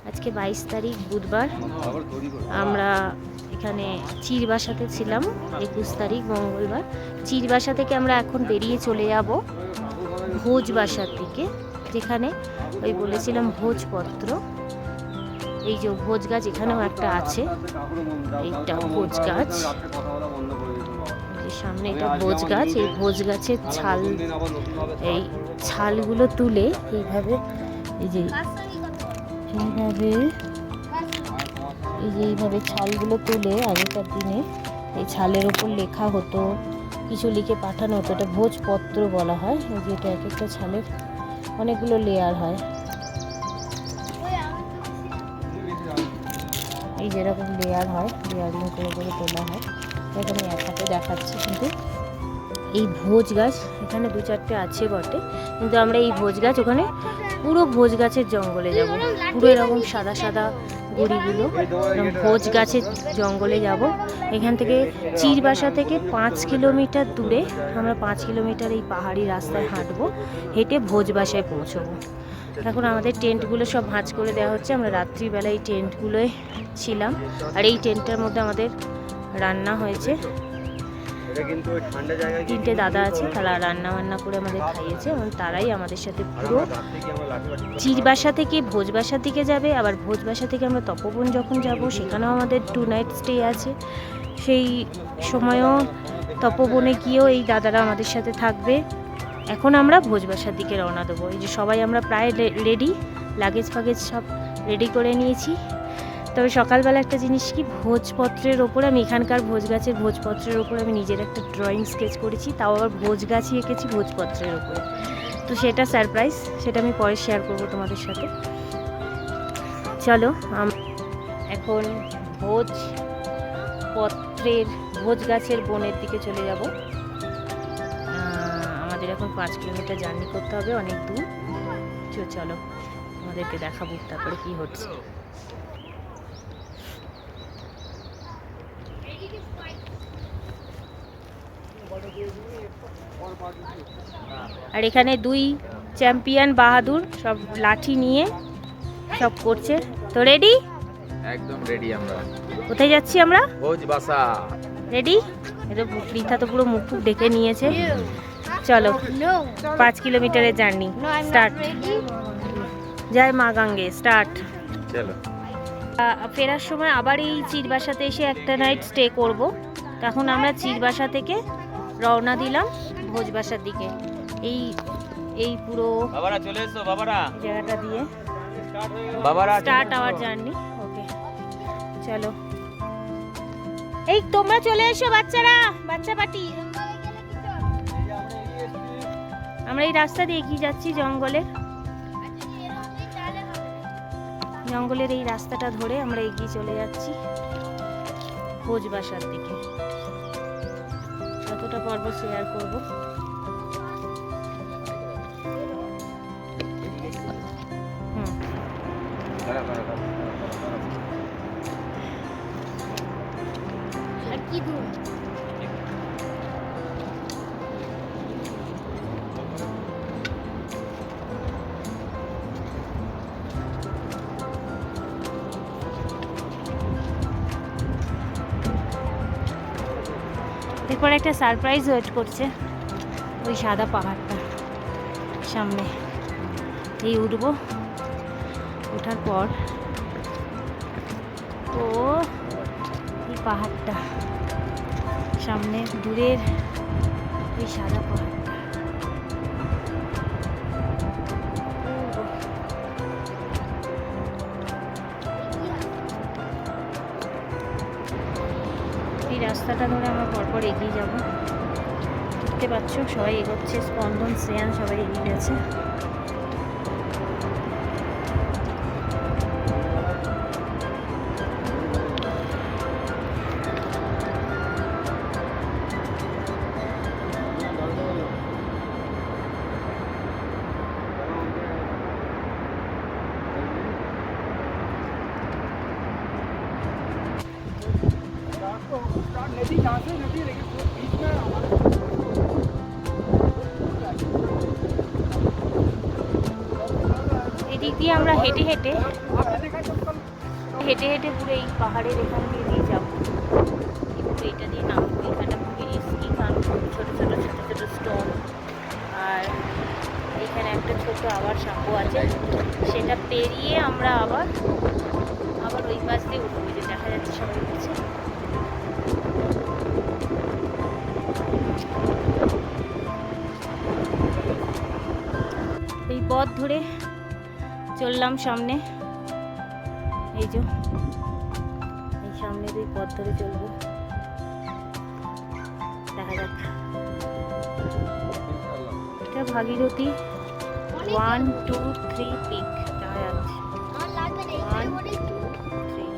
আজকে 22 তারিখ বুধবার। আমরা এখানে চিরবাসাতে ছিলাম 21 তারিখ মঙ্গলবার। চিরবাসা থেকে আমরা এখন বেরিয়ে চলে যাব ভোজবাসার দিকে, যেখানে ওই বলেছিলাম ভোজপত্র। এই যে ভোজ গাছ এখানেও একটা আছে, এইটা ভোজ গাছ, সামনে এটা ভোজ গাছ। এই ভোজ গাছের ছাল, এই ছালগুলো তুলে এইভাবে এইভাবে ছালগুলো তুলে আগেকার দিনে এই ছালের ওপর লেখা হতো, কিছু লিখে পাঠানো হতো। এটা ভোজপত্র বলা হয়। যেটা এক একটা ছালের অনেকগুলো লেয়ার হয়, এই যেরকম লেয়ার হয়, লেয়ারিং করে করে তোলা হয়। এখানে এক হাতে দেখাচ্ছি, কিন্তু এই ভোজ গাছ এখানে 2-4টে আছে বটে, কিন্তু আমরা এই ভোজ গাছ ওখানে পুরো ভোজ গাছের জঙ্গলে যাব। পুরো এরকম সাদা সাদা গুড়িগুলো ভোজ গাছের জঙ্গলে যাব। এখান থেকে চিরবাসা থেকে 5 কিলোমিটার দূরে, আমরা 5 কিলোমিটার এই পাহাড়ি রাস্তায় হাঁটবো, হেঁটে ভোজবাসায় পৌঁছবো। এখন আমাদের টেন্টগুলো সব ভাঁজ করে দেওয়া হচ্ছে। আমরা রাত্রিবেলা এই টেন্টগুলোয় ছিলাম, আর এই টেন্টটার মধ্যে আমাদের রান্না হয়েছে। 3টে দাদা আছে, তারা রান্না বান্না করে আমাদের খাইয়েছে, এবং তারাই আমাদের সাথে পুরো চিরবাসা থেকে ভোজবাসার দিকে যাবে। আবার ভোজবাসা থেকে আমরা তপবন যখন যাব, সেখানেও আমাদের 2 নাইট স্টে আছে। সেই সময়ও তপবনে গিয়েও এই দাদারা আমাদের সাথে থাকবে। এখন আমরা ভোজবাসার দিকে রওনা দেবো। এই যে সবাই আমরা প্রায় রেডি, লাগেজ ফাগেজ সব রেডি করে নিয়েছি। তবে সকালবেলা একটা জিনিস কি, ভোজপত্রের ওপর আমি এখানকার ভোজ গাছের ভোজপত্রের ওপর আমি নিজের একটা ড্রয়িং স্কেচ করেছি, তাও আবার ভোজ গাছই এঁকেছি ভোজপত্রের ওপরে। তো সেটা সারপ্রাইজ, সেটা আমি পরে শেয়ার করব তোমাদের সাথে। চলো এখন ভোজপত্রের ভোজ গাছের বনের দিকে চলে যাব। আমাদের এখন 5 কিলোমিটার জার্নি করতে হবে, অনেক দূর। চলো আমাদেরকে দেখাবো তারপরে কি হচ্ছে। আর এখানে 2 চ্যাম্পিয়ন বাহাদুর সব লাঠি নিয়ে সব করছে। তো রেডি? একদম রেডি। আমরা কোথায় যাচ্ছি? আমরা ভোজবাসা। রেডি? এটা পৃথা তো পুরো মুখ ডেকে নিয়েছে। চলো 5 কিলোমিটারের জার্নি স্টার্ট। জয় মা গঙ্গে, স্টার্ট। চলো। ফেরার সময় আবার এই চিরবাসাতে এসে একটা নাইট স্টে করব। তখন আমরা চিরবাসা থেকে রওনা দিলাম ভোজবাসার দিকে। এই পুরো বাবারা চলে এসো, বাবারা জায়গাটা দিয়ে বাবারা স্টার্ট আওয়ার জার্নি। ওকে চলো, এই তোমরা চলে এসো বাচ্চারা, বাচ্চা পার্টি। আমরা এই রাস্তা দিয়ে এগিয়ে যাচ্ছি, জঙ্গলের এই রাস্তাটা ধরে আমরা এগিয়ে চলে যাচ্ছি ভোজবাসার দিকে। কতটা পর্ব শেয়ার করব। আর কি দূর? এরপর একটা সারপ্রাইজ ওয়েট করছে, ওই সাদা পাহাড়টা সামনে। এই উঠবো, ওঠার পর ও এই পাহাড়টা সামনে, দূরের ওই সাদা পাহাড়টা। এই রাস্তাটা ধরে আমরা পরপর এগিয়ে যাব। দেখতে পাচ্ছ সবাই এগোচ্ছে, স্পন্দন, শ্রেয়ান সবাই এগিয়ে গেছে। এই দিক দিয়ে আমরা হেঁটে হেঁটে পুরো এই পাহাড়ের এখান দিয়ে যাবো। একটু এইটা দিয়ে নামবো। এখানটা খুবই রিস্কি, কারণ ছোটো ছোটো স্টোন, আর এখানে একটা ছোট আবার সাঁকো আছে, সেটা পেরিয়ে আমরা আবার ওই পাশ দিয়ে উঠবো। যে দেখা যাচ্ছে সবাই উঠছে। এই পথ ধরে চললাম সামনে, এই যে এই সামনে দুই পথ ধরে চলবো, দেখা যাক। এটা ভাগীরথী 1 2 3 পিক দেখা যাচ্ছে। 1 2 3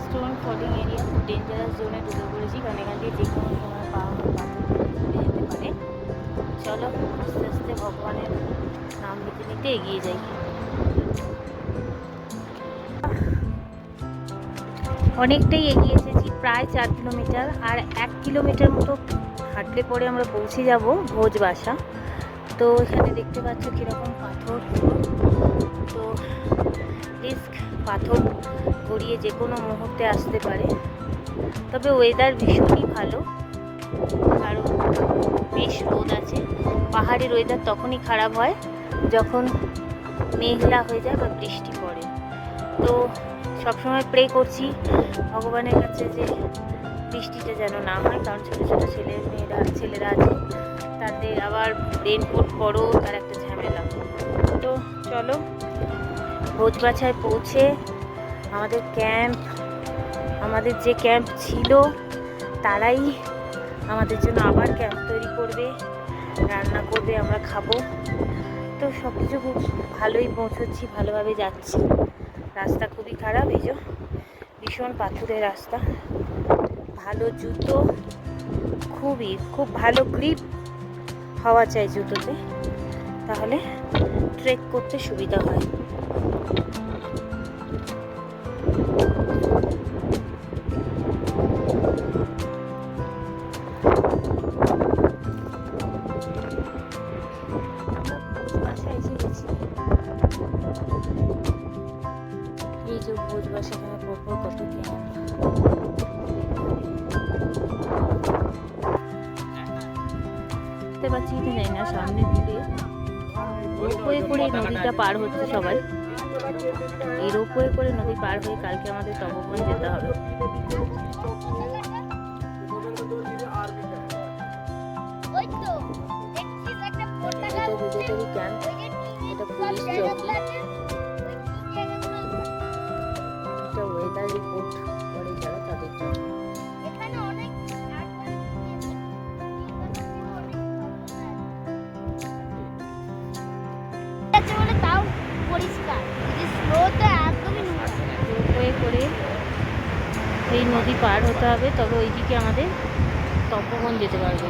স্টোন ফলিং এরিয়া, খুব ডেঞ্জারাস জোনে ঢুকে পড়েছি, কারণ এখান দিয়ে যে কোনো সময় পাওয়া যেতে পারে। চলো আস্তে আস্তে ভগবানের নাম নিতে নিতে এগিয়ে যাই। অনেকটাই এগিয়ে এসেছি, প্রায় 4 কিলোমিটার, আর 1 কিলোমিটার মতো হাঁটলে পরে আমরা পৌঁছে যাব ভোজবাসা। তো এখানে দেখতে পাচ্ছ কীরকম পাথর, তো রিস্ক, পাথর গড়িয়ে যে কোনো মুহূর্তে আসতে পারে। তবে ওয়েদার ভীষণই ভালো, কারণ বেশ রোদ আছে। পাহাড়ের ওয়েদার তখনই খারাপ হয় যখন মেঘলা হয়ে যায় বা বৃষ্টি পড়ে। তো সবসময় প্রে করছি ভগবানের কাছে যে বৃষ্টিটা যেন না হয়, কারণ ছোটো ছোটো ছেলেরা আছে, তাদের আবার রেনকোট পরো, তার একটা ঝামেলা। তো চলো ভোজবাসায় পৌঁছে আমাদের যে ক্যাম্প ছিল তারাই আমাদের জন্য আবার ক্যাম্প তৈরি করবে, রান্না করবে, আমরা খাবো। তো সব কিছু খুব ভালোই পৌঁছচ্ছি, ভালোভাবে যাচ্ছি। রাস্তা খুবই খারাপ, এই যে ভীষণ পাথুরের রাস্তা। ভালো জুতো, খুব ভালো গ্রিপ হওয়া চাই জুতোতে, তাহলে ট্রেক করতে সুবিধা হয়। এই যে ভোজবাসা, এখানে পরপর কত ক্যাম্প। দেখতে পাচ্ছি কি জানি না, সামনে দিকে রোপওয়ে করে নদীটা পার হচ্ছে সবাই। এই রোপওয়ে করে নদী পার হয়ে কালকে আমাদের তপবন যেতে হবে। এটা মিলিটারি ক্যাম্প, এটা পুলিশ চৌকি, এটা ওয়েদার রিপোর্ট করে যারা তাদের জন্য। রোপওয়ে করে এই নদী পার হতে হবে, তবে ওইদিকে আমাদের তপবন যেতে পারবে।